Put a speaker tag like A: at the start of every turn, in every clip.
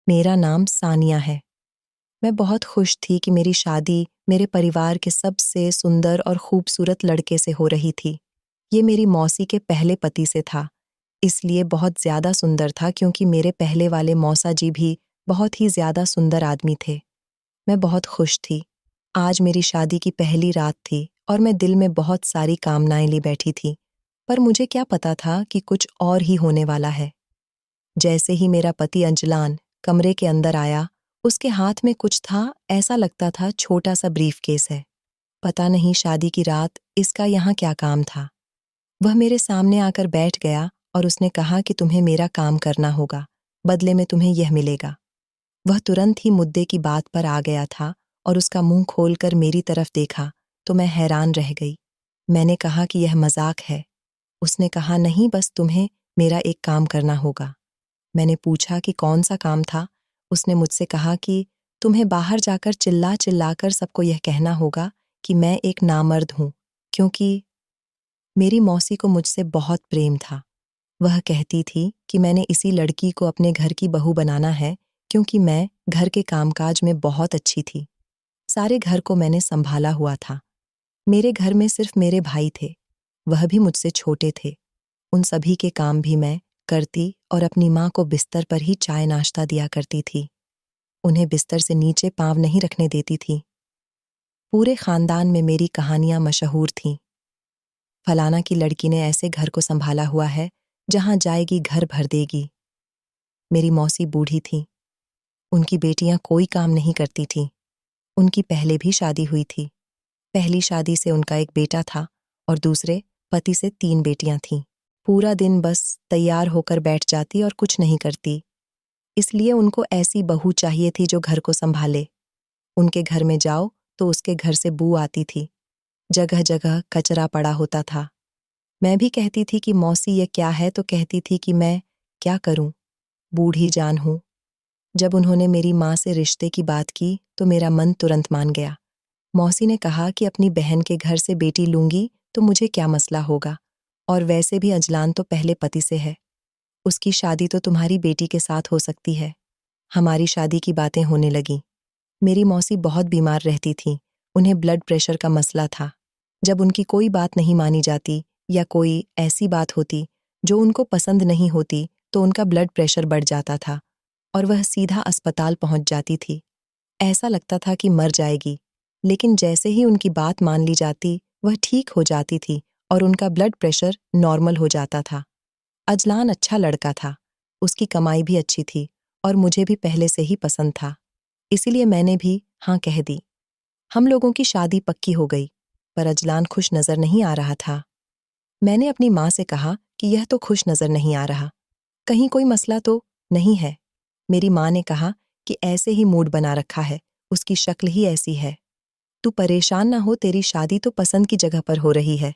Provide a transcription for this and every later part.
A: मेरा नाम सानिया है। मैं बहुत खुश थी कि मेरी शादी मेरे परिवार के सबसे सुंदर और खूबसूरत लड़के से हो रही थी। ये मेरी मौसी के पहले पति से था, इसलिए बहुत ज़्यादा सुंदर था क्योंकि मेरे पहले वाले मौसा जी भी बहुत ही ज़्यादा सुंदर आदमी थे। मैं बहुत खुश थी। आज मेरी शादी की पहली रात थी और मैं दिल में बहुत सारी कामनाएं ली बैठी थी, पर मुझे क्या पता था कि कुछ और ही होने वाला है। जैसे ही मेरा पति अंजलान कमरे के अंदर आया, उसके हाथ में कुछ था, ऐसा लगता था छोटा सा ब्रीफकेस है। पता नहीं शादी की रात इसका यहाँ क्या काम था। वह मेरे सामने आकर बैठ गया और उसने कहा कि तुम्हें मेरा काम करना होगा, बदले में तुम्हें यह मिलेगा। वह तुरंत ही मुद्दे की बात पर आ गया था और उसका मुंह खोलकर मेरी तरफ देखा तो मैं हैरान रह गई। मैंने कहा कि यह मजाक है। उसने कहा नहीं, बस तुम्हें मेरा एक काम करना होगा। मैंने पूछा कि कौन सा काम था। उसने मुझसे कहा कि तुम्हें बाहर जाकर चिल्ला चिल्लाकर सबको यह कहना होगा कि मैं एक नामर्द हूं, क्योंकि मेरी मौसी को मुझसे बहुत प्रेम था। वह कहती थी कि मैंने इसी लड़की को अपने घर की बहू बनाना है क्योंकि मैं घर के कामकाज में बहुत अच्छी थी। सारे घर को मैंने संभाला हुआ था। मेरे घर में सिर्फ मेरे भाई थे, वह भी मुझसे छोटे थे। उन सभी के काम भी मैं करती और अपनी माँ को बिस्तर पर ही चाय नाश्ता दिया करती थी। उन्हें बिस्तर से नीचे पाँव नहीं रखने देती थी। पूरे खानदान में मेरी कहानियां मशहूर थीं। फलाना की लड़की ने ऐसे घर को संभाला हुआ है, जहां जाएगी घर भर देगी। मेरी मौसी बूढ़ी थी। उनकी बेटियां कोई काम नहीं करती थीं। उनकी पहले भी शादी हुई थी। पहली शादी से उनका एक बेटा था और दूसरे पति से 3 बेटियां थीं। पूरा दिन बस तैयार होकर बैठ जाती और कुछ नहीं करती। इसलिए उनको ऐसी बहू चाहिए थी जो घर को संभाले। उनके घर में जाओ तो उसके घर से बू आती थी। जगह जगह कचरा पड़ा होता था। मैं भी कहती थी कि मौसी ये क्या है, तो कहती थी कि मैं क्या करूं, बूढ़ी जान हूं। जब उन्होंने मेरी माँ से रिश्ते की बात की तो मेरा मन तुरंत मान गया। मौसी ने कहा कि अपनी बहन के घर से बेटी लूंगी तो मुझे क्या मसला होगा, और वैसे भी अजलान तो पहले पति से है। उसकी शादी तो तुम्हारी बेटी के साथ हो सकती है। हमारी शादी की बातें होने लगीं। मेरी मौसी बहुत बीमार रहती थीं। उन्हें ब्लड प्रेशर का मसला था। जब उनकी कोई बात नहीं मानी जाती या कोई ऐसी बात होती जो उनको पसंद नहीं होती तो उनका ब्लड प्रेशर बढ़ जाता था और वह सीधा अस्पताल पहुंच जाती थी। ऐसा लगता था कि मर जाएगी, लेकिन जैसे ही उनकी बात मान ली जाती, वह ठीक हो जाती थी और उनका ब्लड प्रेशर नॉर्मल हो जाता था। अजलान अच्छा लड़का था, उसकी कमाई भी अच्छी थी और मुझे भी पहले से ही पसंद था। इसीलिए मैंने भी हाँ कह दी। हम लोगों की शादी पक्की हो गई, पर अजलान खुश नजर नहीं आ रहा था। मैंने अपनी माँ से कहा कि यह तो खुश नजर नहीं आ रहा, कहीं कोई मसला तो नहीं है। मेरी माँ ने कहा कि ऐसे ही मूड बना रखा है, उसकी शक्ल ही ऐसी है। तू परेशान ना हो, तेरी शादी तो पसंद की जगह पर हो रही है।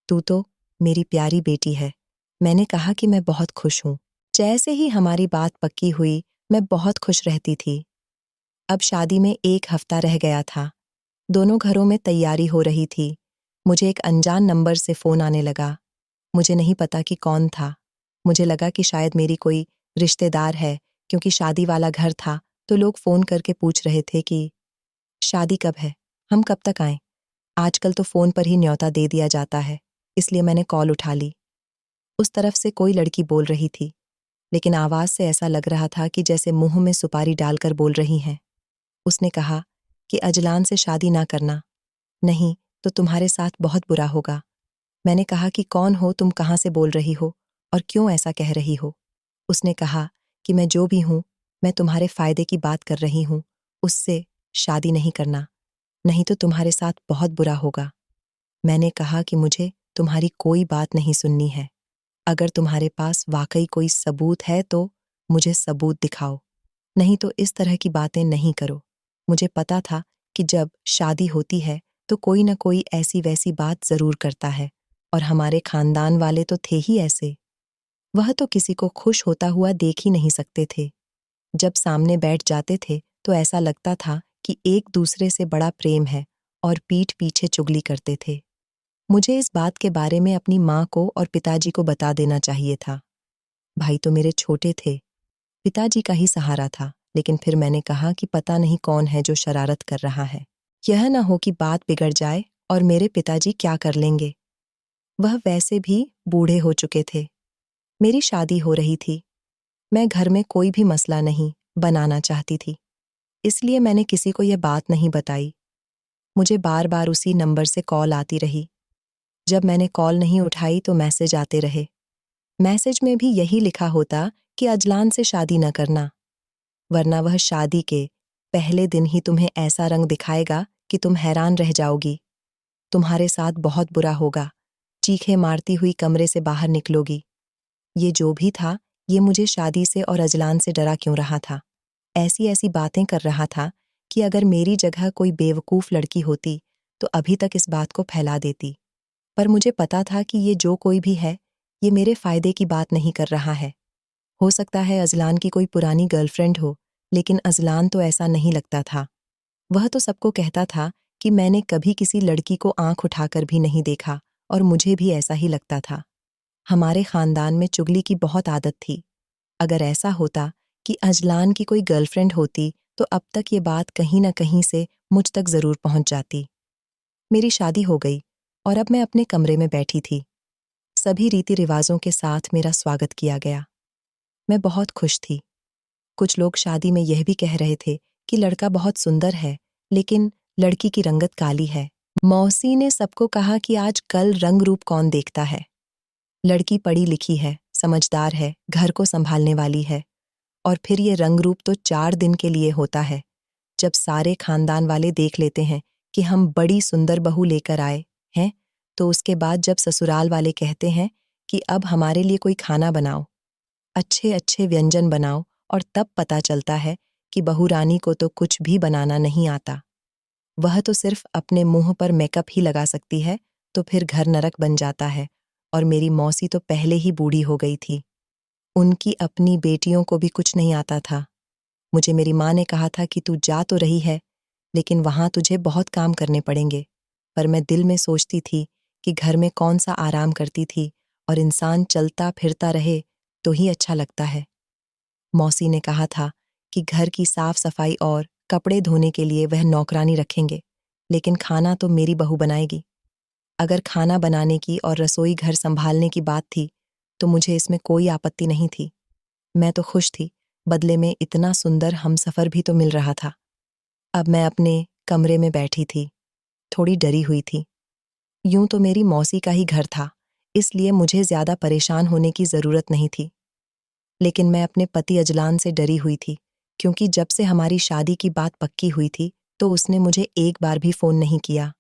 A: तू तो मेरी प्यारी बेटी है। मैंने कहा कि मैं बहुत खुश हूँ। जैसे ही हमारी बात पक्की हुई, मैं बहुत खुश रहती थी। अब शादी में 1 हफ्ता रह गया था। दोनों घरों में तैयारी हो रही थी। मुझे एक अनजान नंबर से फ़ोन आने लगा। मुझे नहीं पता कि कौन था। मुझे लगा कि शायद मेरी कोई रिश्तेदार है, क्योंकि शादी वाला घर था, तो लोग फ़ोन करके पूछ रहे थे कि शादी कब है? हम कब तक आएँ? आजकल तो फ़ोन पर ही न्योता दे दिया जाता है, इसलिए मैंने कॉल उठा ली। उस तरफ से कोई लड़की बोल रही थी, लेकिन आवाज़ से ऐसा लग रहा था कि जैसे मुँह में सुपारी डालकर बोल रही हैं। उसने कहा कि अजलान से शादी ना करना, नहीं तो तुम्हारे साथ बहुत बुरा होगा। मैंने कहा कि कौन हो तुम, कहाँ से बोल रही हो और क्यों ऐसा कह रही हो? उसने कहा कि मैं जो भी हूँ, मैं तुम्हारे फ़ायदे की बात कर रही हूँ, उससे शादी नहीं करना, नहीं तो तुम्हारे साथ बहुत बुरा होगा। मैंने कहा कि मुझे तुम्हारी कोई बात नहीं सुननी है। अगर तुम्हारे पास वाकई कोई सबूत है तो मुझे सबूत दिखाओ, नहीं तो इस तरह की बातें नहीं करो। मुझे पता था कि जब शादी होती है तो कोई न कोई ऐसी वैसी बात ज़रूर करता है, और हमारे खानदान वाले तो थे ही ऐसे। वह तो किसी को खुश होता हुआ देख ही नहीं सकते थे। जब सामने बैठ जाते थे तो ऐसा लगता था कि एक दूसरे से बड़ा प्रेम है, और पीठ पीछे चुगली करते थे। मुझे इस बात के बारे में अपनी माँ को और पिताजी को बता देना चाहिए था। भाई तो मेरे छोटे थे, पिताजी का ही सहारा था, लेकिन फिर मैंने कहा कि पता नहीं कौन है जो शरारत कर रहा है। यह ना हो कि बात बिगड़ जाए और मेरे पिताजी क्या कर लेंगे। वह वैसे भी बूढ़े हो चुके थे। मेरी शादी हो रही थी। मैं घर में कोई भी मसला नहीं बनाना चाहती थी। इसलिए मैंने किसी को यह बात नहीं बताई। मुझे बार बार उसी नंबर से कॉल आती रही। जब मैंने कॉल नहीं उठाई तो मैसेज आते रहे। मैसेज में भी यही लिखा होता कि अजलान से शादी न करना, वरना वह शादी के पहले दिन ही तुम्हें ऐसा रंग दिखाएगा कि तुम हैरान रह जाओगी। तुम्हारे साथ बहुत बुरा होगा। चीखें मारती हुई कमरे से बाहर निकलोगी। ये जो भी था, ये मुझे शादी से और अजलान से डरा क्यों रहा था। ऐसी ऐसी बातें कर रहा था कि अगर मेरी जगह कोई बेवकूफ़ लड़की होती तो अभी तक इस बात को फैला देती। पर मुझे पता था कि ये जो कोई भी है, ये मेरे फ़ायदे की बात नहीं कर रहा है। हो सकता है अजलान की कोई पुरानी गर्लफ्रेंड हो, लेकिन अजलान तो ऐसा नहीं लगता था। वह तो सबको कहता था कि मैंने कभी किसी लड़की को आंख उठाकर भी नहीं देखा और मुझे भी ऐसा ही लगता था। हमारे खानदान में चुगली की बहुत आदत थी। अगर ऐसा होता कि अजलान की कोई गर्लफ्रेंड होती तो अब तक ये बात कहीं न कहीं से मुझ तक ज़रूर पहुंच जाती। मेरी शादी हो गई और अब मैं अपने कमरे में बैठी थी। सभी रीति रिवाजों के साथ मेरा स्वागत किया गया। मैं बहुत खुश थी। कुछ लोग शादी में यह भी कह रहे थे कि लड़का बहुत सुंदर है, लेकिन लड़की की रंगत काली है। मौसी ने सबको कहा कि आज कल रंग रूप कौन देखता है। लड़की पढ़ी लिखी है, समझदार है, घर को संभालने वाली है। और फिर ये रंग रूप तो 4 दिन के लिए होता है, जब सारे खानदान वाले देख लेते हैं कि हम बड़ी सुंदर बहू लेकर आए हैं, तो उसके बाद जब ससुराल वाले कहते हैं कि अब हमारे लिए कोई खाना बनाओ, अच्छे अच्छे व्यंजन बनाओ, और तब पता चलता है कि बहू रानी को तो कुछ भी बनाना नहीं आता। वह तो सिर्फ अपने मुंह पर मेकअप ही लगा सकती है, तो फिर घर नरक बन जाता है। और मेरी मौसी तो पहले ही बूढ़ी हो गई थी। उनकी अपनी बेटियों को भी कुछ नहीं आता था। मुझे मेरी माँ ने कहा था कि तू जा तो रही है, लेकिन वहां तुझे बहुत काम करने पड़ेंगे। पर मैं दिल में सोचती थी कि घर में कौन सा आराम करती थी, और इंसान चलता फिरता रहे तो ही अच्छा लगता है। मौसी ने कहा था कि घर की साफ सफाई और कपड़े धोने के लिए वह नौकरानी रखेंगे, लेकिन खाना तो मेरी बहू बनाएगी। अगर खाना बनाने की और रसोई घर संभालने की बात थी, तो मुझे इसमें कोई आपत्ति नहीं थी। मैं तो खुश थी, बदले में इतना सुंदर हमसफर भी तो मिल रहा था। अब मैं अपने कमरे में बैठी थी, थोड़ी डरी हुई थी। यूं तो मेरी मौसी का ही घर था, इसलिए मुझे ज्यादा परेशान होने की जरूरत नहीं थी। लेकिन मैं अपने पति अजलान से डरी हुई थी, क्योंकि जब से हमारी शादी की बात पक्की हुई थी, तो उसने मुझे एक बार भी फोन नहीं किया।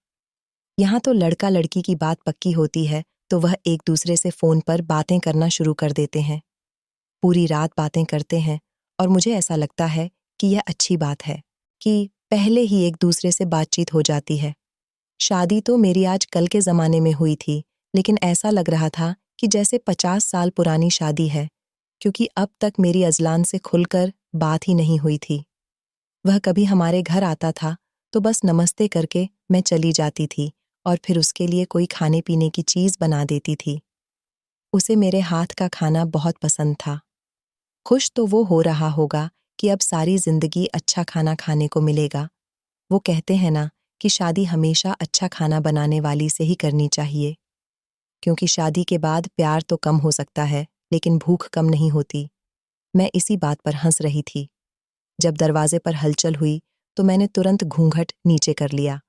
A: यहाँ तो लड़का लड़की की बात पक्की होती है तो वह एक दूसरे से फोन पर बातें करना शुरू कर देते हैं। पूरी रात बातें करते हैं, और मुझे ऐसा लगता है कि यह अच्छी बात है कि पहले ही एक दूसरे से बातचीत हो जाती है। शादी तो मेरी आज कल के ज़माने में हुई थी, लेकिन ऐसा लग रहा था कि जैसे 50 साल पुरानी शादी है, क्योंकि अब तक मेरी अजलान से खुलकर बात ही नहीं हुई थी। वह कभी हमारे घर आता था तो बस नमस्ते करके मैं चली जाती थी, और फिर उसके लिए कोई खाने पीने की चीज़ बना देती थी। उसे मेरे हाथ का खाना बहुत पसंद था। खुश तो वो हो रहा होगा कि अब सारी जिंदगी अच्छा खाना खाने को मिलेगा। वो कहते हैं ना कि शादी हमेशा अच्छा खाना बनाने वाली से ही करनी चाहिए, क्योंकि शादी के बाद प्यार तो कम हो सकता है, लेकिन भूख कम नहीं होती। मैं इसी बात पर हंस रही थी। जब दरवाजे पर हलचल हुई तो मैंने तुरंत घूंघट नीचे कर लिया।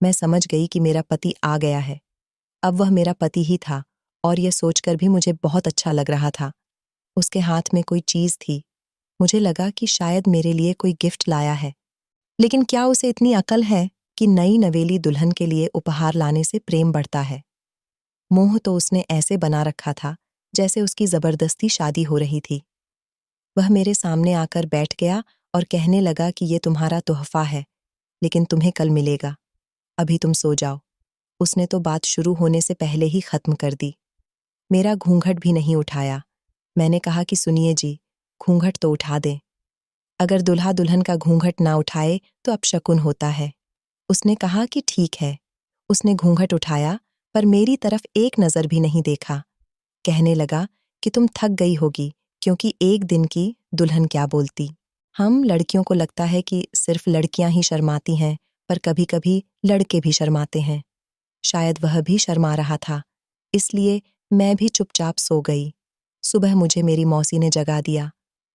A: मैं समझ गई कि मेरा पति आ गया है। अब वह मेरा पति ही था, और यह सोचकर भी मुझे बहुत अच्छा लग रहा था। उसके हाथ में कोई चीज़ थी। मुझे लगा कि शायद मेरे लिए कोई गिफ्ट लाया है। लेकिन क्या उसे इतनी अकल है कि नई नवेली दुल्हन के लिए उपहार लाने से प्रेम बढ़ता है। मुंह तो उसने ऐसे बना रखा था जैसे उसकी जबरदस्ती शादी हो रही थी। वह मेरे सामने आकर बैठ गया और कहने लगा कि ये तुम्हारा तोहफा है, लेकिन तुम्हें कल मिलेगा। अभी तुम सो जाओ। उसने तो बात शुरू होने से पहले ही खत्म कर दी। मेरा घूंघट भी नहीं उठाया। मैंने कहा कि सुनिए जी, घूंघट तो उठा दें। अगर दुल्हा दुल्हन का घूंघट ना उठाए तो अपशकुन होता है। उसने कहा कि ठीक है। उसने घूंघट उठाया, पर मेरी तरफ एक नजर भी नहीं देखा। कहने लगा कि तुम थक गई होगी, क्योंकि एक दिन की दुल्हन क्या बोलती। हम लड़कियों को लगता है कि सिर्फ लड़कियां ही शर्माती हैं, पर कभी-कभी लड़के भी शर्माते हैं। शायद वह भी शर्मा रहा था, इसलिए मैं भी चुपचाप सो गई। सुबह मुझे मेरी मौसी ने जगा दिया।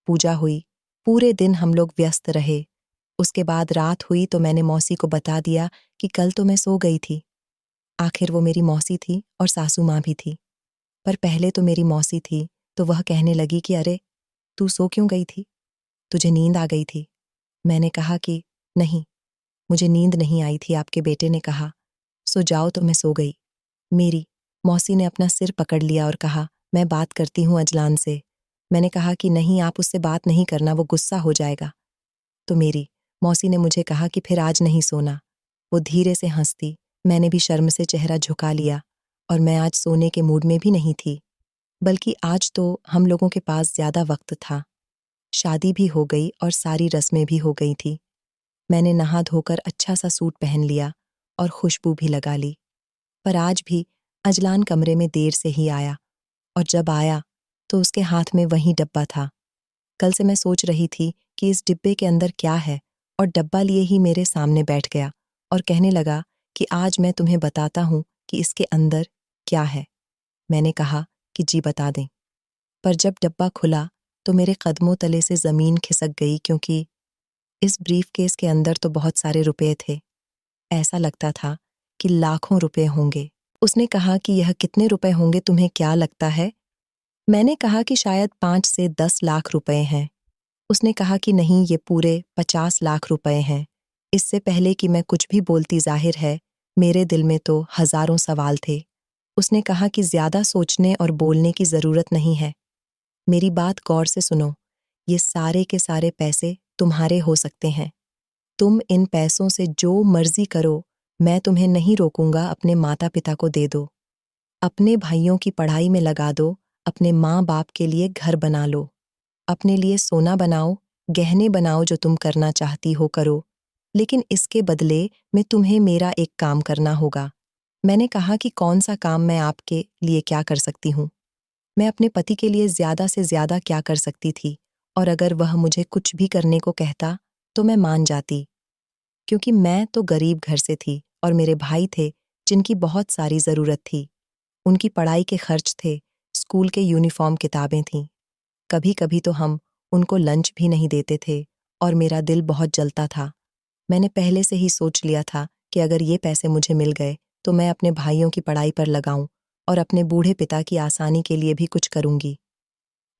A: पूजा हुई, पूरे दिन हम लोग व्यस्त रहे। उसके बाद रात हुई तो मैंने मौसी को बता दिया कि कल तो मैं सो गई थी। आखिर वो मेरी मौसी थी और सासू माँ भी थी। पर पहले तो मेरी मौसी थी, तो वह कहने लगी कि अरे, तू सो क्यों गई थी? तुझे नींद आ गई थी? मैंने कहा कि नहीं, मुझे नींद नहीं आई थी, आपके बेटे ने कहा, सो जाओ तो मैं सो गई। मेरी मौसी ने अपना सिर पकड़ लिया और कहा, मैं बात करती हूँ अजलान से। मैंने कहा कि नहीं, आप उससे बात नहीं करना, वो गुस्सा हो जाएगा। तो मेरी मौसी ने मुझे कहा कि फिर आज नहीं सोना। वो धीरे से हंसती, मैंने भी शर्म से चेहरा झुका लिया और मैं आज सोने के मूड में भी नहीं थी, बल्कि आज तो हम लोगों के पास ज्यादा वक्त था। शादी भी हो गई और सारी रस्में भी हो गई थी। मैंने नहा धोकर अच्छा सा सूट पहन लिया और खुशबू भी लगा ली। पर आज भी अजलान कमरे में देर से ही आया और जब आया तो उसके हाथ में वही डब्बा था। कल से मैं सोच रही थी कि इस डिब्बे के अंदर क्या है, और डब्बा लिए ही मेरे सामने बैठ गया और कहने लगा कि आज मैं तुम्हें बताता हूं कि इसके अंदर क्या है। मैंने कहा कि जी बता दें। पर जब डब्बा खुला तो मेरे कदमों तले से जमीन खिसक गई, क्योंकि इस ब्रीफकेस के अंदर तो बहुत सारे रुपए थे। ऐसा लगता था कि लाखों रुपए होंगे। उसने कहा कि यह कितने रुपए होंगे, तुम्हें क्या लगता है? मैंने कहा कि शायद 5 से 10 लाख रुपए हैं। उसने कहा कि नहीं, ये पूरे 50 लाख रुपए हैं। इससे पहले कि मैं कुछ भी बोलती, जाहिर है मेरे दिल में तो हजारों सवाल थे। उसने कहा कि ज्यादा सोचने और बोलने की जरूरत नहीं है। मेरी बात गौर से सुनो, ये सारे के सारे पैसे तुम्हारे हो सकते हैं। तुम इन पैसों से जो मर्जी करो, मैं तुम्हें नहीं रोकूंगा। अपने माता पिता को दे दो, अपने भाइयों की पढ़ाई में लगा दो, अपने माँ बाप के लिए घर बना लो, अपने लिए सोना बनाओ, गहने बनाओ, जो तुम करना चाहती हो करो। लेकिन इसके बदले में तुम्हें मेरा एक काम करना होगा। मैंने कहा कि कौन सा काम? मैं आपके लिए क्या कर सकती हूँ? मैं अपने पति के लिए ज्यादा से ज्यादा क्या कर सकती थी, और अगर वह मुझे कुछ भी करने को कहता तो मैं मान जाती, क्योंकि मैं तो गरीब घर से थी और मेरे भाई थे जिनकी बहुत सारी जरूरत थी। उनकी पढ़ाई के खर्च थे, स्कूल के यूनिफॉर्म, किताबें थीं। कभी कभी तो हम उनको लंच भी नहीं देते थे और मेरा दिल बहुत जलता था। मैंने पहले से ही सोच लिया था कि अगर ये पैसे मुझे मिल गए तो मैं अपने भाइयों की पढ़ाई पर लगाऊं और अपने बूढ़े पिता की आसानी के लिए भी कुछ करूंगी।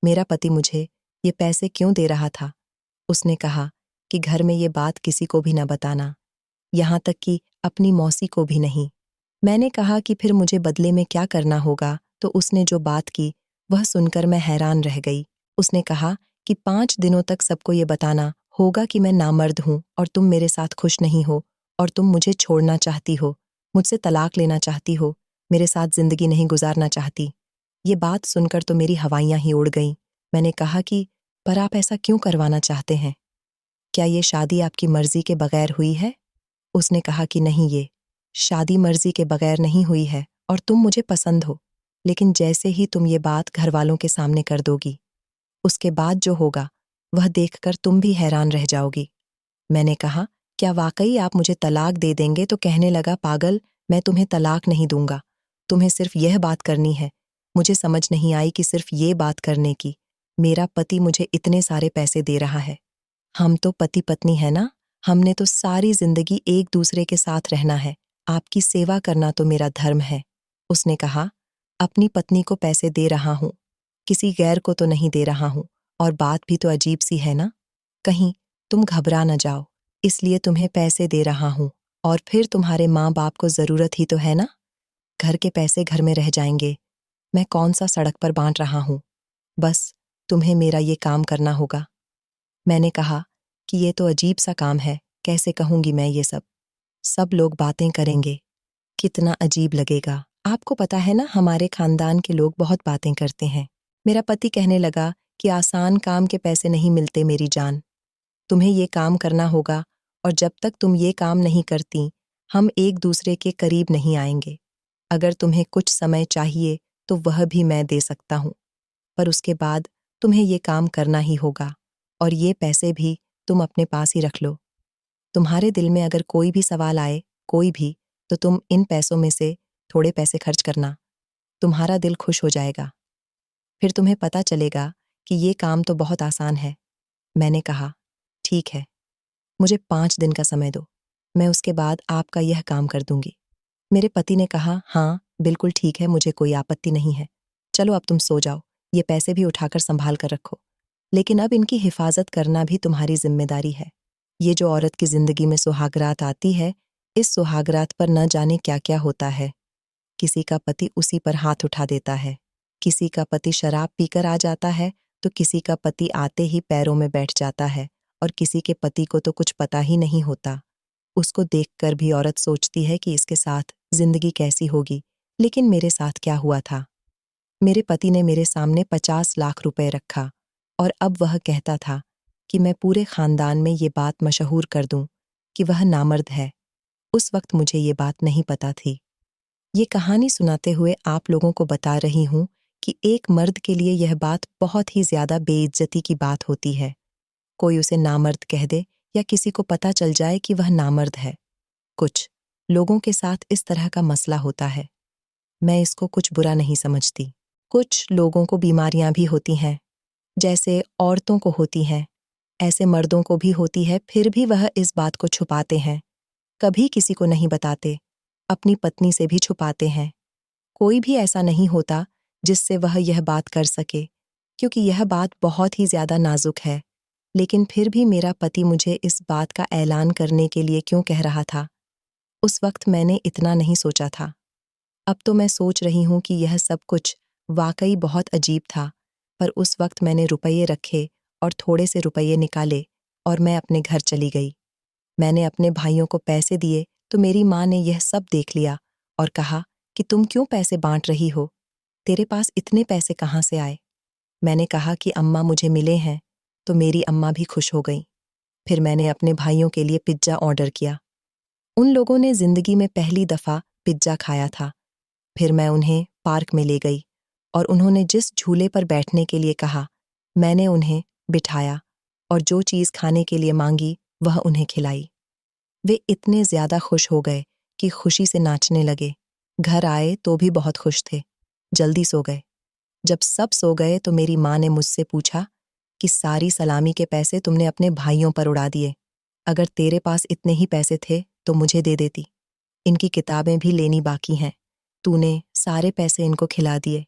A: मेरा पति मुझे ये पैसे क्यों दे रहा था? उसने कहा कि घर में ये बात किसी को भी न बताना, यहाँ तक कि अपनी मौसी को भी नहीं। मैंने कहा कि फिर मुझे बदले में क्या करना होगा, तो उसने जो बात की वह सुनकर मैं हैरान रह गई। उसने कहा कि 5 दिनों तक सबको ये बताना होगा कि मैं नामर्द हूँ और तुम मेरे साथ खुश नहीं हो और तुम मुझे छोड़ना चाहती हो, मुझसे तलाक लेना चाहती हो, मेरे साथ जिंदगी नहीं गुजारना चाहती। ये बात सुनकर तो मेरी हवाइयां ही उड़ गईं। मैंने कहा कि पर आप ऐसा क्यों करवाना चाहते हैं? क्या ये शादी आपकी मर्जी के बगैर हुई है? उसने कहा कि नहीं, ये शादी मर्जी के बगैर नहीं हुई है और तुम मुझे पसंद हो, लेकिन जैसे ही तुम ये बात घर वालों के सामने कर दोगी, उसके बाद जो होगा वह देखकर तुम भी हैरान रह जाओगी। मैंने कहा, क्या वाकई आप मुझे तलाक दे देंगे? तो कहने लगा, पागल, मैं तुम्हें तलाक नहीं दूंगा, तुम्हें सिर्फ यह बात करनी है। मुझे समझ नहीं आई कि सिर्फ ये बात करने की मेरा पति मुझे इतने सारे पैसे दे रहा है। हम तो पति पत्नी है ना, हमने तो सारी जिंदगी एक दूसरे के साथ रहना है, आपकी सेवा करना तो मेरा धर्म है। उसने कहा, अपनी पत्नी को पैसे दे रहा हूं, किसी गैर को तो नहीं दे रहा हूं, और बात भी तो अजीब सी है ना, कहीं तुम घबरा न जाओ, इसलिए तुम्हें पैसे दे रहा हूं, और फिर तुम्हारे माँ बाप को जरूरत ही तो है ना, घर के पैसे घर में रह जाएंगे, मैं कौन सा सड़क पर बांट रहा हूं, बस तुम्हें मेरा ये काम करना होगा। मैंने कहा कि ये तो अजीब सा काम है, कैसे कहूंगी मैं ये सब? सब लोग बातें करेंगे, कितना अजीब लगेगा। आपको पता है ना, हमारे खानदान के लोग बहुत बातें करते हैं। मेरा पति कहने लगा कि आसान काम के पैसे नहीं मिलते मेरी जान, तुम्हें ये काम करना होगा, और जब तक तुम ये काम नहीं करती हम एक दूसरे के करीब नहीं आएंगे। अगर तुम्हें कुछ समय चाहिए तो वह भी मैं दे सकता हूँ, पर उसके बाद तुम्हें ये काम करना ही होगा, और ये पैसे भी तुम अपने पास ही रख लो। तुम्हारे दिल में अगर कोई भी सवाल आए, कोई भी, तो तुम इन पैसों में से थोड़े पैसे खर्च करना। तुम्हारा दिल खुश हो जाएगा। फिर तुम्हें पता चलेगा कि ये काम तो बहुत आसान है। मैंने कहा, ठीक है, मुझे 5 दिन का समय दो। मैं उसके बाद आपका यह काम कर दूंगी। मेरे पति ने कहा, हाँ, बिल्कुल ठीक है, मुझे कोई आपत्ति नहीं है। चलो अब तुम सो जाओ, ये पैसे भी उठाकर संभाल कर रखो। लेकिन अब इनकी हिफाजत करना भी तुम्हारी जिम्मेदारी है। ये जो औरत की जिंदगी में सुहागरात आती है, इस सुहागरात पर न जाने क्या क्या होता है। किसी का पति उसी पर हाथ उठा देता है, किसी का पति शराब पीकर आ जाता है, तो किसी का पति आते ही पैरों में बैठ जाता है, और किसी के पति को तो कुछ पता ही नहीं होता। उसको देखकर भी औरत सोचती है कि इसके साथ जिंदगी कैसी होगी। लेकिन मेरे साथ क्या हुआ था? मेरे पति ने मेरे सामने 50 लाख रुपए रखा, और अब वह कहता था कि मैं पूरे खानदान में ये बात मशहूर कर दूं कि वह नामर्द है। उस वक्त मुझे ये बात नहीं पता थी। ये कहानी सुनाते हुए आप लोगों को बता रही हूं कि एक मर्द के लिए यह बात बहुत ही ज्यादा बेइज्जती की बात होती है। कोई उसे नामर्द कह दे या किसी को पता चल जाए कि वह नामर्द है। कुछ लोगों के साथ इस तरह का मसला होता है। मैं इसको कुछ बुरा नहीं समझती। कुछ लोगों को बीमारियां भी होती हैं, जैसे औरतों को होती हैं, ऐसे मर्दों को भी होती है, फिर भी वह इस बात को छुपाते हैं। कभी किसी को नहीं बताते, अपनी पत्नी से भी छुपाते हैं। कोई भी ऐसा नहीं होता जिससे वह यह बात कर सके, क्योंकि यह बात बहुत ही ज्यादा नाजुक है। लेकिन फिर भी मेरा पति मुझे इस बात का ऐलान करने के लिए क्यों कह रहा था? उस वक्त मैंने इतना नहीं सोचा था। अब तो मैं सोच रही हूं कि यह सब कुछ वाकई बहुत अजीब था, पर उस वक्त मैंने रुपये रखे और थोड़े से रुपये निकाले और मैं अपने घर चली गई। मैंने अपने भाइयों को पैसे दिए तो मेरी माँ ने यह सब देख लिया और कहा कि तुम क्यों पैसे बांट रही हो? तेरे पास इतने पैसे कहाँ से आए? मैंने कहा कि अम्मा मुझे मिले हैं, तो मेरी अम्मा भी खुश हो गई। फिर मैंने अपने भाइयों के लिए पिज्जा ऑर्डर किया। उन लोगों ने जिंदगी में पहली दफा पिज्जा खाया था। फिर मैं उन्हें पार्क में ले गई और उन्होंने जिस झूले पर बैठने के लिए कहा, मैंने उन्हें बिठाया और जो चीज़ खाने के लिए मांगी वह उन्हें खिलाई। वे इतने ज्यादा खुश हो गए कि खुशी से नाचने लगे। घर आए तो भी बहुत खुश थे। जल्दी सो गए। जब सब सो गए तो मेरी माँ ने मुझसे पूछा कि सारी सलामी के पैसे तुमने अपने भाइयों पर उड़ा दिए। अगर तेरे पास इतने ही पैसे थे तो मुझे दे देती। इनकी किताबें भी लेनी बाकी हैं। तूने सारे पैसे इनको खिला दिए।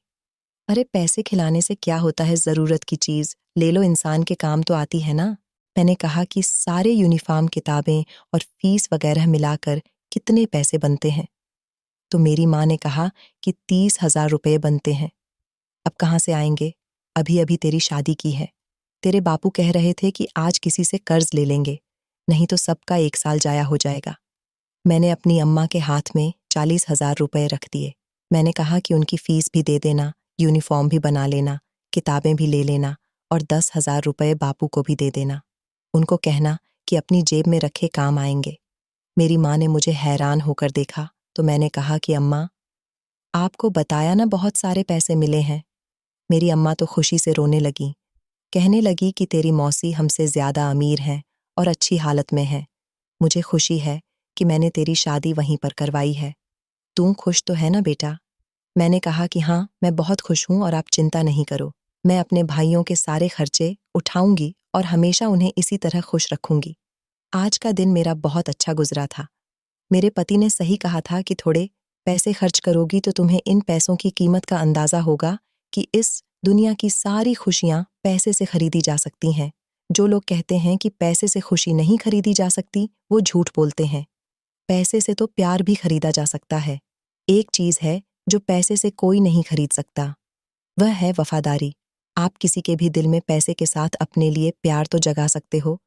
A: अरे पैसे खिलाने से क्या होता है, जरूरत की चीज ले लो, इंसान के काम तो आती है ना। मैंने कहा कि सारे यूनिफॉर्म, किताबें और फीस वगैरह मिलाकर कितने पैसे बनते हैं? तो मेरी माँ ने कहा कि 30,000 रुपये बनते हैं। अब कहाँ से आएंगे? अभी अभी तेरी शादी की है। तेरे बापू कह रहे थे कि आज किसी से कर्ज ले लेंगे, नहीं तो सबका 1 साल जाया हो जाएगा। मैंने अपनी अम्मा के हाथ में 40,000 रुपये रख दिए। मैंने कहा कि उनकी फीस भी दे देना, यूनिफॉर्म भी बना लेना, किताबें भी ले लेना और 10,000 रुपये बापू को भी दे देना। उनको कहना कि अपनी जेब में रखे काम आएंगे। मेरी माँ ने मुझे हैरान होकर देखा तो मैंने कहा कि अम्मा, आपको बताया ना बहुत सारे पैसे मिले हैं। मेरी अम्मा तो खुशी से रोने लगी, कहने लगी कि तेरी मौसी हमसे ज्यादा अमीर हैं और अच्छी हालत में है। मुझे खुशी है कि मैंने तेरी शादी वहीं पर करवाई है। तू खुश तो है ना बेटा? मैंने कहा कि हाँ, मैं बहुत खुश हूं और आप चिंता नहीं करो। मैं अपने भाइयों के सारे खर्चे उठाऊंगी और हमेशा उन्हें इसी तरह खुश रखूंगी। आज का दिन मेरा बहुत अच्छा गुजरा था। मेरे पति ने सही कहा था कि थोड़े पैसे खर्च करोगी तो तुम्हें इन पैसों की कीमत का अंदाजा होगा कि इस दुनिया की सारी खुशियां पैसे से खरीदी जा सकती हैं। जो लोग कहते हैं कि पैसे से खुशी नहीं खरीदी जा सकती, वो झूठ बोलते हैं। पैसे से तो प्यार भी खरीदा जा सकता है। एक चीज है जो पैसे से कोई नहीं खरीद सकता, वह है वफादारी। आप किसी के भी दिल में पैसे के साथ अपने लिए प्यार तो जगा सकते हो,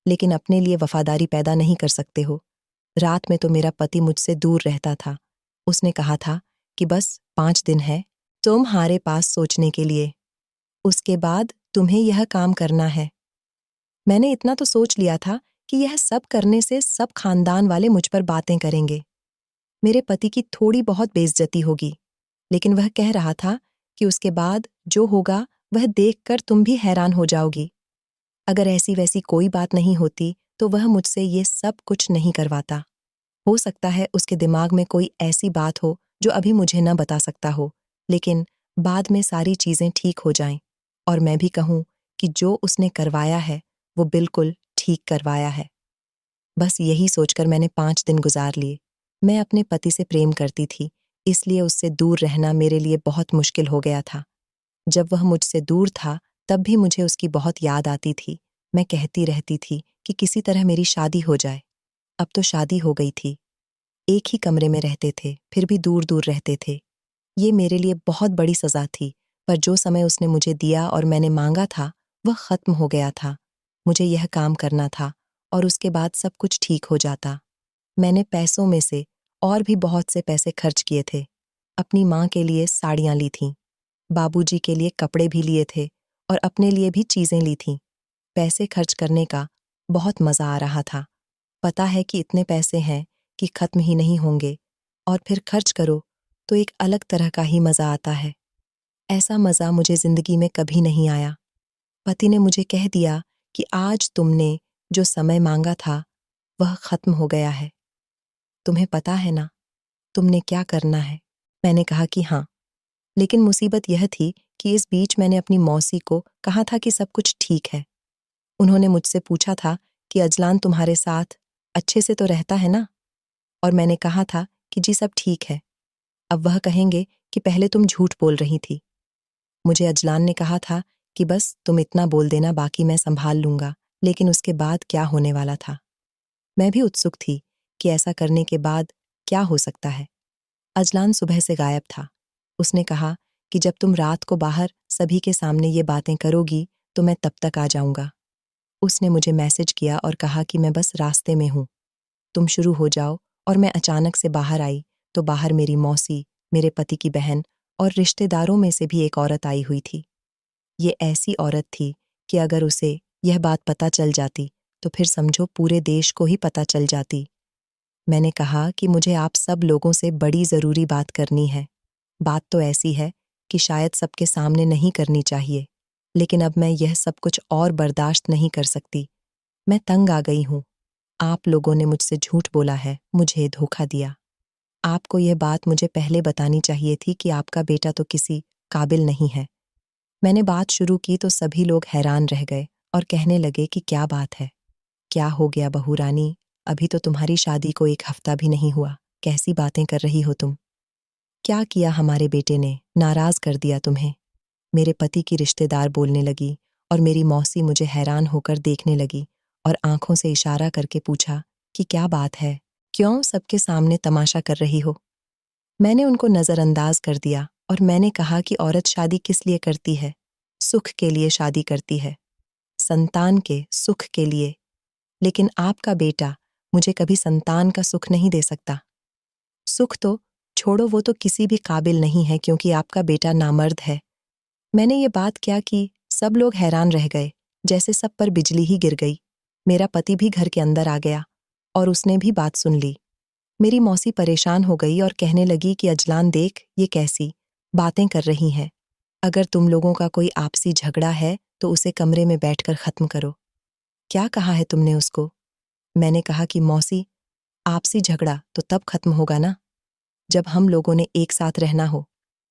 A: लेकिन अपने लिए वफादारी पैदा नहीं कर सकते हो। रात में तो मेरा पति मुझसे दूर रहता था। उसने कहा था कि बस 5 दिन है तुम्हारे पास सोचने के लिए, उसके बाद तुम्हें यह काम करना है। मैंने इतना तो सोच लिया था कि यह सब करने से सब खानदान वाले मुझ पर बातें करेंगे। मेरे पति की थोड़ी बहुत बेइज्जती होगी, लेकिन वह कह रहा था कि उसके बाद जो होगा वह देखकर तुम भी हैरान हो जाओगी। अगर ऐसी वैसी कोई बात नहीं होती तो वह मुझसे ये सब कुछ नहीं करवाता। हो सकता है उसके दिमाग में कोई ऐसी बात हो जो अभी मुझे न बता सकता हो, लेकिन बाद में सारी चीज़ें ठीक हो जाएं और मैं भी कहूँ कि जो उसने करवाया है वो बिल्कुल ठीक करवाया है। बस यही सोचकर मैंने 5 दिन गुजार लिए। मैं अपने पति से प्रेम करती थी, इसलिए उससे दूर रहना मेरे लिए बहुत मुश्किल हो गया था। जब वह मुझसे दूर था, तब भी मुझे उसकी बहुत याद आती थी। मैं कहती रहती थी कि किसी तरह मेरी शादी हो जाए। अब तो शादी हो गई थी। एक ही कमरे में रहते थे, फिर भी दूर-दूर रहते थे। ये मेरे लिए बहुत बड़ी सज़ा थी, पर जो समय उसने मुझे दिया और मैंने माँगा था, वह ख़त्म हो गया था। मुझे यह काम करना था और उसके बाद सब कुछ ठीक हो जाता। मैंने पैसों में से और भी बहुत से पैसे खर्च किए थे। अपनी माँ के लिए साड़ियाँ ली थीं, बाबूजी के लिए कपड़े भी लिए थे और अपने लिए भी चीज़ें ली थीं। पैसे खर्च करने का बहुत मज़ा आ रहा था। पता है कि इतने पैसे हैं कि खत्म ही नहीं होंगे और फिर खर्च करो तो एक अलग तरह का ही मज़ा आता है। ऐसा मज़ा मुझे ज़िंदगी में कभी नहीं आया। पति ने मुझे कह दिया कि आज तुमने जो समय मांगा था, वह खत्म हो गया है। तुम्हें पता है ना, तुमने क्या करना है? मैंने कहा कि हाँ, लेकिन मुसीबत यह थी कि इस बीच मैंने अपनी मौसी को कहा था कि सब कुछ ठीक है। उन्होंने मुझसे पूछा था कि अजलान तुम्हारे साथ अच्छे से तो रहता है ना? और मैंने कहा था कि जी सब ठीक है। अब वह कहेंगे कि पहले तुम झूठ बोल रही थी। मुझे अजलान ने कहा था कि बस तुम इतना बोल देना, बाकी मैं संभाल लूंगा, लेकिन उसके बाद क्या होने वाला था? मैं भी उत्सुक थी कि ऐसा करने के बाद क्या हो सकता है। अजलान सुबह से गायब था। उसने कहा कि जब तुम रात को बाहर सभी के सामने ये बातें करोगी तो मैं तब तक आ जाऊंगा। उसने मुझे मैसेज किया और कहा कि मैं बस रास्ते में हूँ, तुम शुरू हो जाओ। और मैं अचानक से बाहर आई तो बाहर मेरी मौसी, मेरे पति की बहन और रिश्तेदारों में से भी एक औरत आई हुई थी। ये ऐसी औरत थी कि अगर उसे यह बात पता चल जाती तो फिर समझो पूरे देश को ही पता चल जाती। मैंने कहा कि मुझे आप सब लोगों से बड़ी ज़रूरी बात करनी है। बात तो ऐसी है कि शायद सबके सामने नहीं करनी चाहिए, लेकिन अब मैं यह सब कुछ और बर्दाश्त नहीं कर सकती। मैं तंग आ गई हूँ। आप लोगों ने मुझसे झूठ बोला है, मुझे धोखा दिया। आपको यह बात मुझे पहले बतानी चाहिए थी कि आपका बेटा तो किसी काबिल नहीं है। मैंने बात शुरू की तो सभी लोग हैरान रह गए और कहने लगे कि क्या बात है? क्या हो गया बहू रानी? अभी तो तुम्हारी शादी को 1 हफ्ता भी नहीं हुआ। कैसी बातें कर रही हो तुम? क्या किया हमारे बेटे ने? नाराज़ कर दिया तुम्हें? मेरे पति की रिश्तेदार बोलने लगी और मेरी मौसी मुझे हैरान होकर देखने लगी और आंखों से इशारा करके पूछा कि क्या बात है? क्यों सबके सामने तमाशा कर रही हो? मैंने उनको नज़रअंदाज कर दिया और मैंने कहा कि औरत शादी किस लिए करती है? सुख के लिए शादी करती है, संतान के सुख के लिए। लेकिन आपका बेटा मुझे कभी संतान का सुख नहीं दे सकता। सुख तो छोड़ो, वो तो किसी भी काबिल नहीं है क्योंकि आपका बेटा नामर्द है। मैंने ये बात क्या की, सब लोग हैरान रह गए, जैसे सब पर बिजली ही गिर गई। मेरा पति भी घर के अंदर आ गया और उसने भी बात सुन ली। मेरी मौसी परेशान हो गई और कहने लगी कि अजलान देख, ये कैसी बातें कर रही हैं। अगर तुम लोगों का कोई आपसी झगड़ा है तो उसे कमरे में बैठकर खत्म करो। क्या कहा है तुमने उसको? मैंने कहा कि मौसी, आपसी झगड़ा तो तब खत्म होगा ना जब हम लोगों ने एक साथ रहना हो।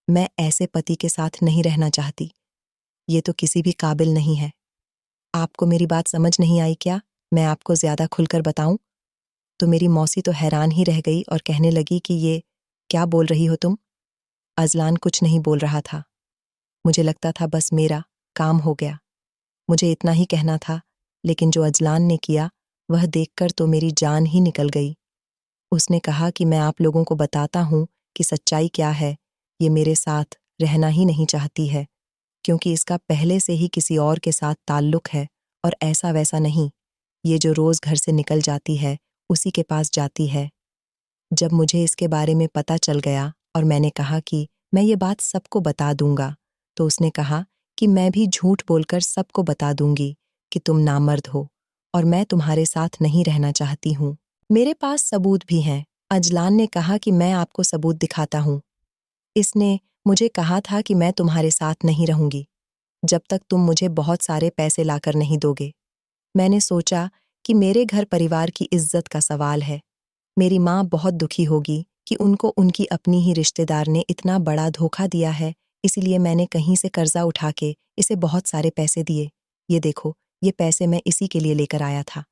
A: मैं ऐसे पति के साथ नहीं रहना चाहती। ये तो किसी भी काबिल नहीं है। आपको मेरी बात समझ नहीं आई क्या? मैं आपको ज़्यादा खुलकर बताऊं? तो मेरी मौसी तो हैरान ही रह गई और कहने लगी कि ये क्या बोल रही हो तुम? अजलान कुछ नहीं बोल रहा था। मुझे लगता था बस मेरा काम हो गया। मुझे इतना ही कहना था, लेकिन जो अजलान ने किया वह देखकर तो मेरी जान ही निकल गई। उसने कहा कि मैं आप लोगों को बताता हूँ कि सच्चाई क्या है। ये मेरे साथ रहना ही नहीं चाहती है क्योंकि इसका पहले से ही किसी और के साथ ताल्लुक है और ऐसा वैसा नहीं। ये जो रोज़ घर से निकल जाती है, उसी के पास जाती है। जब मुझे इसके बारे में पता चल गया और मैंने कहा कि मैं ये बात सबको बता दूंगा, तो उसने कहा कि मैं भी झूठ बोलकर सबको बता दूंगी कि तुम नामर्द हो और मैं तुम्हारे साथ नहीं रहना चाहती हूँ। मेरे पास सबूत भी हैं। अजलान ने कहा कि मैं आपको सबूत दिखाता हूँ। इसने मुझे कहा था कि मैं तुम्हारे साथ नहीं रहूंगी जब तक तुम मुझे बहुत सारे पैसे लाकर नहीं दोगे। मैंने सोचा कि मेरे घर परिवार की इज्जत का सवाल है। मेरी माँ बहुत दुखी होगी कि उनको उनकी अपनी ही रिश्तेदार ने इतना बड़ा धोखा दिया है, इसीलिए मैंने कहीं से कर्जा उठा के इसे बहुत सारे पैसे दिए। ये देखो, ये पैसे मैं इसी के लिए लेकर आया था।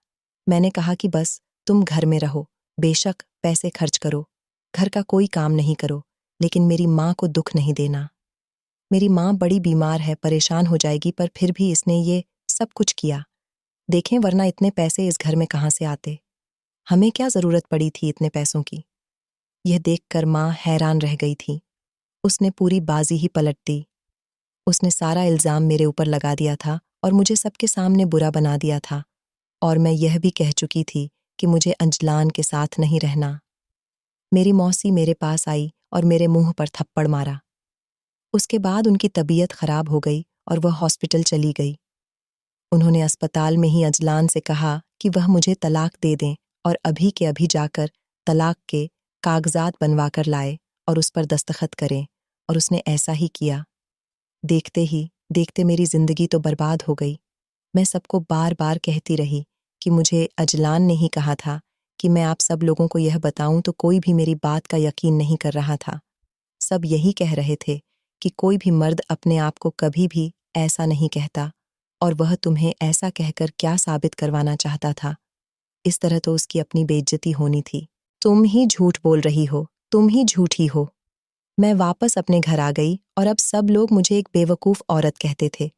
A: मैंने कहा कि बस तुम घर में रहो, बेशक पैसे खर्च करो, घर का कोई काम नहीं करो, लेकिन मेरी माँ को दुख नहीं देना। मेरी माँ बड़ी बीमार है, परेशान हो जाएगी, पर फिर भी इसने ये सब कुछ किया। देखें, वरना इतने पैसे इस घर में कहाँ से आते? हमें क्या जरूरत पड़ी थी इतने पैसों की? यह देखकर माँ हैरान रह गई थी। उसने पूरी बाजी ही पलट दी। उसने सारा इल्जाम मेरे ऊपर लगा दिया था और मुझे सबके सामने बुरा बना दिया था, और मैं यह भी कह चुकी थी कि मुझे अंजलान के साथ नहीं रहना। मेरी मौसी मेरे पास आई और मेरे मुंह पर थप्पड़ मारा। उसके बाद उनकी तबीयत खराब हो गई और वह हॉस्पिटल चली गई। उन्होंने अस्पताल में ही अजलान से कहा कि वह मुझे तलाक दे दें और अभी के अभी जाकर तलाक के कागजात बनवा कर लाए और उस पर दस्तखत करें, और उसने ऐसा ही किया। देखते ही देखते मेरी जिंदगी तो बर्बाद हो गई। मैं सबको बार बार कहती रही कि मुझे अजलान ने ही कहा था कि मैं आप सब लोगों को यह बताऊं, तो कोई भी मेरी बात का यकीन नहीं कर रहा था। सब यही कह रहे थे कि कोई भी मर्द अपने आप को कभी भी ऐसा नहीं कहता, और वह तुम्हें ऐसा कहकर क्या साबित करवाना चाहता था? इस तरह तो उसकी अपनी बेइज्जती होनी थी। तुम ही झूठ बोल रही हो, तुम ही झूठी हो। मैं वापस अपने घर आ गई और अब सब लोग मुझे एक बेवकूफ़ औरत कहते थे।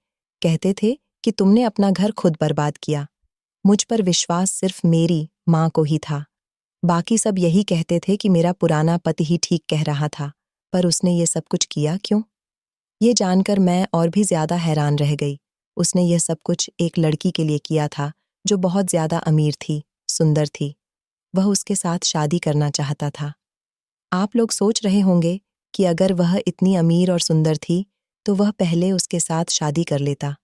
A: कहते थे कि तुमने अपना घर खुद बर्बाद किया। मुझ पर विश्वास सिर्फ मेरी माँ को ही था। बाकी सब यही कहते थे कि मेरा पुराना पति ही ठीक कह रहा था, पर उसने ये सब कुछ किया क्यों? ये जानकर मैं और भी ज्यादा हैरान रह गई। उसने यह सब कुछ एक लड़की के लिए किया था जो बहुत ज्यादा अमीर थी, सुंदर थी। वह उसके साथ शादी करना चाहता था। आप लोग सोच रहे होंगे कि अगर वह इतनी अमीर और सुंदर थी, तो वह पहले उसके साथ शादी कर लेता।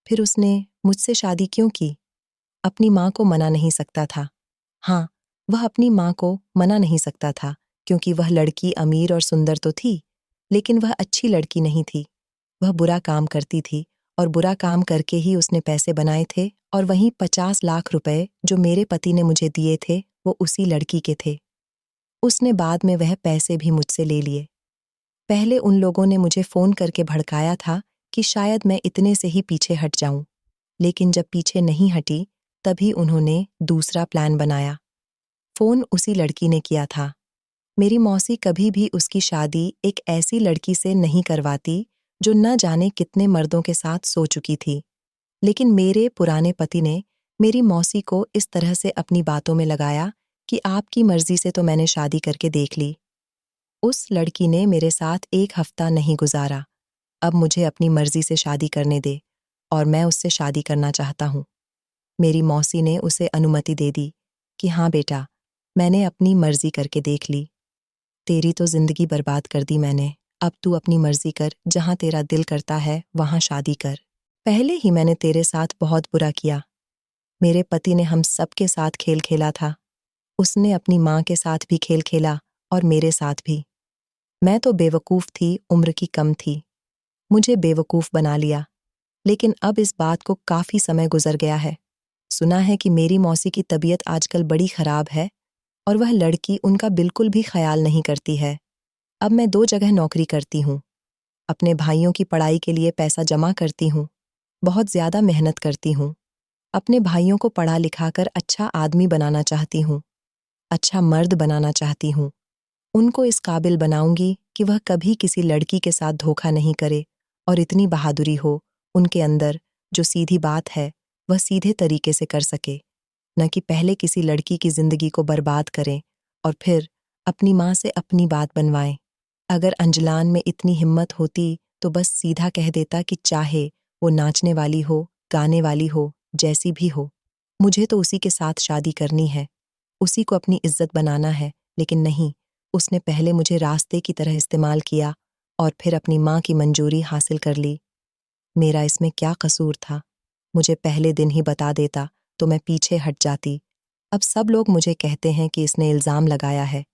A: फिर उसने मुझसे शादी क्यों की? अपनी माँ को मना नहीं सकता था। हाँ, वह अपनी माँ को मना नहीं सकता था, क्योंकि वह लड़की अमीर और सुंदर तो थी, लेकिन वह अच्छी लड़की नहीं थी। वह बुरा काम करती थी, और बुरा काम करके ही उसने पैसे बनाए थे, और वहीं 50 लाख रुपए जो मेरे पति ने मुझे दिए थे, वो उसी लड़की के थे। उसने बाद में वह पैसे भी मुझसे ले लिए। पहले उन लोगों ने मुझे फ़ोन करके भड़काया था कि शायद मैं इतने से ही पीछे हट जाऊं, लेकिन जब पीछे नहीं हटी, तभी उन्होंने दूसरा प्लान बनाया। फ़ोन उसी लड़की ने किया था। मेरी मौसी कभी भी उसकी शादी एक ऐसी लड़की से नहीं करवाती जो न जाने कितने मर्दों के साथ सो चुकी थी, लेकिन मेरे पुराने पति ने मेरी मौसी को इस तरह से अपनी बातों में लगाया कि आपकी मर्जी से तो मैंने शादी करके देख ली। उस लड़की ने मेरे साथ एक हफ्ता नहीं गुजारा। अब मुझे अपनी मर्जी से शादी करने दे, और मैं उससे शादी करना चाहता हूँ। मेरी मौसी ने उसे अनुमति दे दी कि हाँ बेटा, मैंने अपनी मर्जी करके देख ली। तेरी तो जिंदगी बर्बाद कर दी मैंने। अब तू अपनी मर्जी कर, जहां तेरा दिल करता है वहां शादी कर। पहले ही मैंने तेरे साथ बहुत बुरा किया। मेरे पति ने हम सबके साथ खेल खेला था। उसने अपनी माँ के साथ भी खेल खेला और मेरे साथ भी। मैं तो बेवकूफ़ थी, उम्र की कम थी। मुझे बेवकूफ़ बना लिया। लेकिन अब इस बात को काफ़ी समय गुजर गया है। सुना है कि मेरी मौसी की तबीयत आजकल बड़ी ख़राब है, और वह लड़की उनका बिल्कुल भी ख्याल नहीं करती है। अब मैं 2 जगह नौकरी करती हूँ। अपने भाइयों की पढ़ाई के लिए पैसा जमा करती हूँ। बहुत ज़्यादा मेहनत करती हूँ। अपने भाइयों को पढ़ा लिखाकर अच्छा आदमी बनाना चाहती हूँ। अच्छा मर्द बनाना चाहती हूँ। उनको इस काबिल बनाऊंगी कि वह कभी किसी लड़की के साथ धोखा नहीं करे, और इतनी बहादुरी हो उनके अंदर, जो सीधी बात है वह सीधे तरीके से कर सके, न कि पहले किसी लड़की की जिंदगी को बर्बाद करें और फिर अपनी माँ से अपनी बात बनवाएं। अगर अंजलान में इतनी हिम्मत होती तो बस सीधा कह देता कि चाहे वो नाचने वाली हो, गाने वाली हो, जैसी भी हो, मुझे तो उसी के साथ शादी करनी है, उसी को अपनी इज्जत बनाना है। लेकिन नहीं, उसने पहले मुझे रास्ते की तरह इस्तेमाल किया और फिर अपनी माँ की मंजूरी हासिल कर ली। मेरा इसमें क्या कसूर था? मुझे पहले दिन ही बता देता तो मैं पीछे हट जाती। अब सब लोग मुझे कहते हैं कि इसने इल्ज़ाम लगाया है।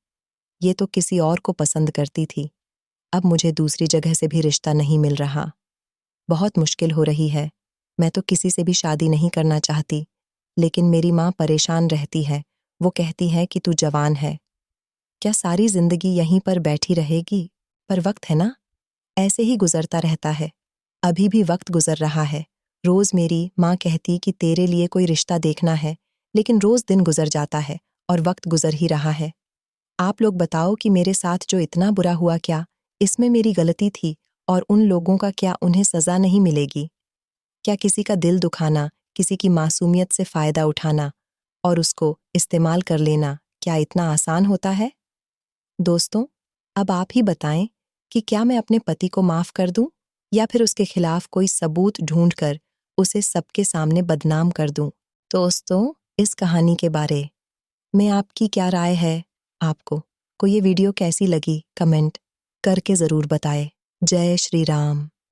A: ये तो किसी और को पसंद करती थी। अब मुझे दूसरी जगह से भी रिश्ता नहीं मिल रहा। बहुत मुश्किल हो रही है। मैं तो किसी से भी शादी नहीं करना चाहती, लेकिन मेरी माँ परेशान रहती है। वो कहती है कि तू जवान है, क्या सारी जिंदगी यहीं पर बैठी रहेगी? पर वक्त है ना, ऐसे ही गुजरता रहता है। अभी भी वक्त गुजर रहा है। रोज मेरी माँ कहती कि तेरे लिए कोई रिश्ता देखना है, लेकिन रोज दिन गुजर जाता है और वक्त गुजर ही रहा है। आप लोग बताओ कि मेरे साथ जो इतना बुरा हुआ, क्या इसमें मेरी गलती थी? और उन लोगों का क्या उन्हें सजा नहीं मिलेगी? क्या किसी का दिल दुखाना, किसी की मासूमियत से फायदा उठाना और उसको इस्तेमाल कर लेना, क्या इतना आसान होता है? दोस्तों, अब आप ही बताएं कि क्या मैं अपने पति को माफ कर दूं या फिर उसके खिलाफ कोई सबूत ढूंढकर उसे सबके सामने बदनाम कर दूं? दोस्तों, इस कहानी के बारे में आपकी क्या राय है? आपको को ये वीडियो कैसी लगी? कमेंट करके ज़रूर बताएं। जय श्री राम।